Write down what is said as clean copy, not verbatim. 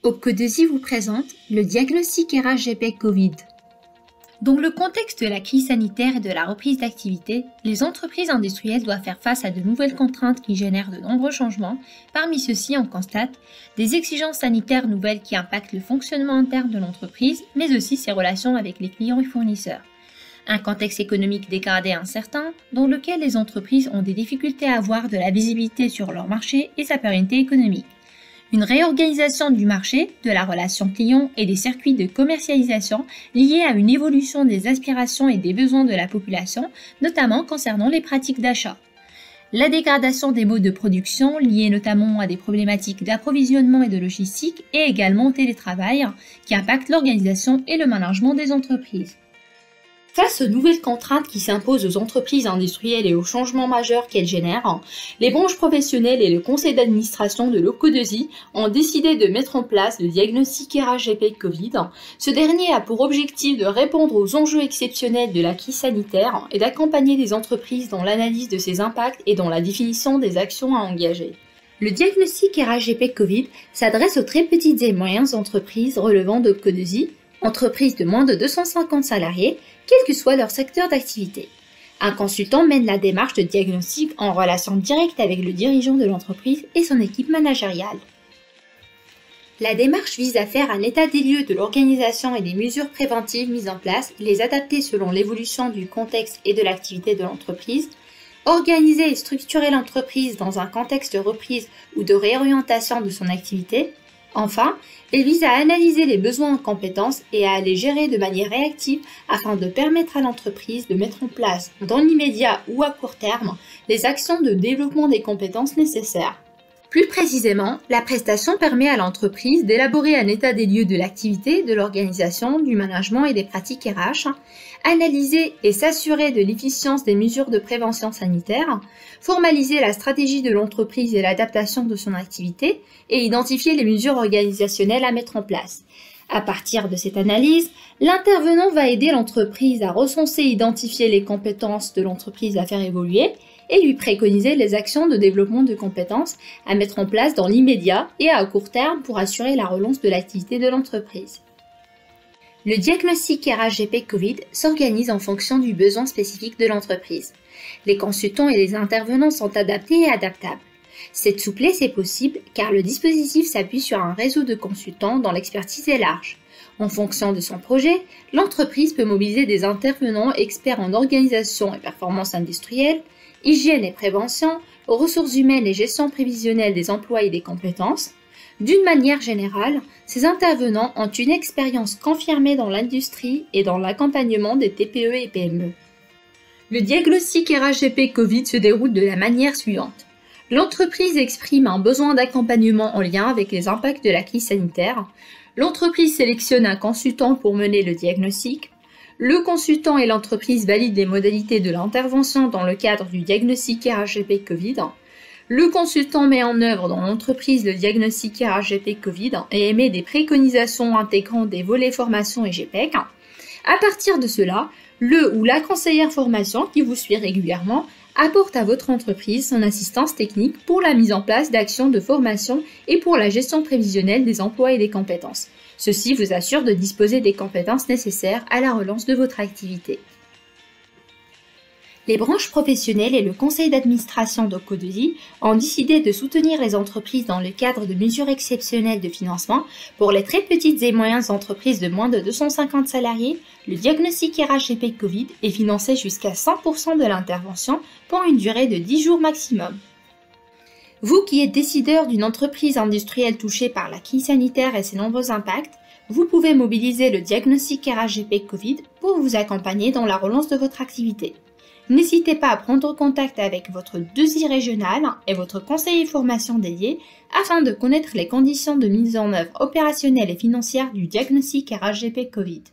Opco2i vous présente le diagnostic RHGP Covid. Dans le contexte de la crise sanitaire et de la reprise d'activité, les entreprises industrielles doivent faire face à de nouvelles contraintes qui génèrent de nombreux changements. Parmi ceux-ci, on constate des exigences sanitaires nouvelles qui impactent le fonctionnement interne de l'entreprise, mais aussi ses relations avec les clients et fournisseurs. Un contexte économique dégradé et incertain, dans lequel les entreprises ont des difficultés à avoir de la visibilité sur leur marché et sa pérennité économique. Une réorganisation du marché, de la relation client et des circuits de commercialisation liés à une évolution des aspirations et des besoins de la population, notamment concernant les pratiques d'achat. La dégradation des modes de production, liée notamment à des problématiques d'approvisionnement et de logistique, et également au télétravail, qui impactent l'organisation et le management des entreprises. Face aux nouvelles contraintes qui s'imposent aux entreprises industrielles et aux changements majeurs qu'elles génèrent, les branches professionnelles et le conseil d'administration de l'Opco2i ont décidé de mettre en place le diagnostic RHGP Covid. Ce dernier a pour objectif de répondre aux enjeux exceptionnels de la crise sanitaire et d'accompagner les entreprises dans l'analyse de ses impacts et dans la définition des actions à engager. Le diagnostic RHGP Covid s'adresse aux très petites et moyennes entreprises relevant d'Opco2i, entreprises de moins de 250 salariés, quel que soit leur secteur d'activité. Un consultant mène la démarche de diagnostic en relation directe avec le dirigeant de l'entreprise et son équipe managériale. La démarche vise à faire un état des lieux de l'organisation et des mesures préventives mises en place, les adapter selon l'évolution du contexte et de l'activité de l'entreprise, organiser et structurer l'entreprise dans un contexte de reprise ou de réorientation de son activité. Enfin, elle vise à analyser les besoins en compétences et à les gérer de manière réactive afin de permettre à l'entreprise de mettre en place, dans l'immédiat ou à court terme, les actions de développement des compétences nécessaires. Plus précisément, la prestation permet à l'entreprise d'élaborer un état des lieux de l'activité, de l'organisation, du management et des pratiques RH, analyser et s'assurer de l'efficience des mesures de prévention sanitaire, formaliser la stratégie de l'entreprise et l'adaptation de son activité, et identifier les mesures organisationnelles à mettre en place. À partir de cette analyse, l'intervenant va aider l'entreprise à recenser et identifier les compétences de l'entreprise à faire évoluer, et lui préconiser les actions de développement de compétences à mettre en place dans l'immédiat et à court terme pour assurer la relance de l'activité de l'entreprise. Le diagnostic RHGP Covid s'organise en fonction du besoin spécifique de l'entreprise. Les consultants et les intervenants sont adaptés et adaptables. Cette souplesse est possible car le dispositif s'appuie sur un réseau de consultants dont l'expertise est large. En fonction de son projet, l'entreprise peut mobiliser des intervenants experts en organisation et performance industrielle, hygiène et prévention, ressources humaines et gestion prévisionnelle des emplois et des compétences. D'une manière générale, ces intervenants ont une expérience confirmée dans l'industrie et dans l'accompagnement des TPE et PME. Le diagnostic RHGP Covid se déroule de la manière suivante. L'entreprise exprime un besoin d'accompagnement en lien avec les impacts de la crise sanitaire. L'entreprise sélectionne un consultant pour mener le diagnostic. Le consultant et l'entreprise valident les modalités de l'intervention dans le cadre du diagnostic RHGP Covid. Le consultant met en œuvre dans l'entreprise le diagnostic RHGP Covid et émet des préconisations intégrant des volets formation et GPEC. À partir de cela, le ou la conseillère formation qui vous suit régulièrement apporte à votre entreprise son assistance technique pour la mise en place d'actions de formation et pour la gestion prévisionnelle des emplois et des compétences. Ceci vous assure de disposer des compétences nécessaires à la relance de votre activité. Les branches professionnelles et le conseil d'administration d'Opco2i ont décidé de soutenir les entreprises dans le cadre de mesures exceptionnelles de financement. Pour les très petites et moyennes entreprises de moins de 250 salariés, le diagnostic RHGP Covid est financé jusqu'à 100% de l'intervention pour une durée de 10 jours maximum. Vous qui êtes décideur d'une entreprise industrielle touchée par la crise sanitaire et ses nombreux impacts, vous pouvez mobiliser le diagnostic RHGP Covid pour vous accompagner dans la relance de votre activité. N'hésitez pas à prendre contact avec votre 2i régional et votre conseiller formation dédié afin de connaître les conditions de mise en œuvre opérationnelle et financière du diagnostic RHGP Covid.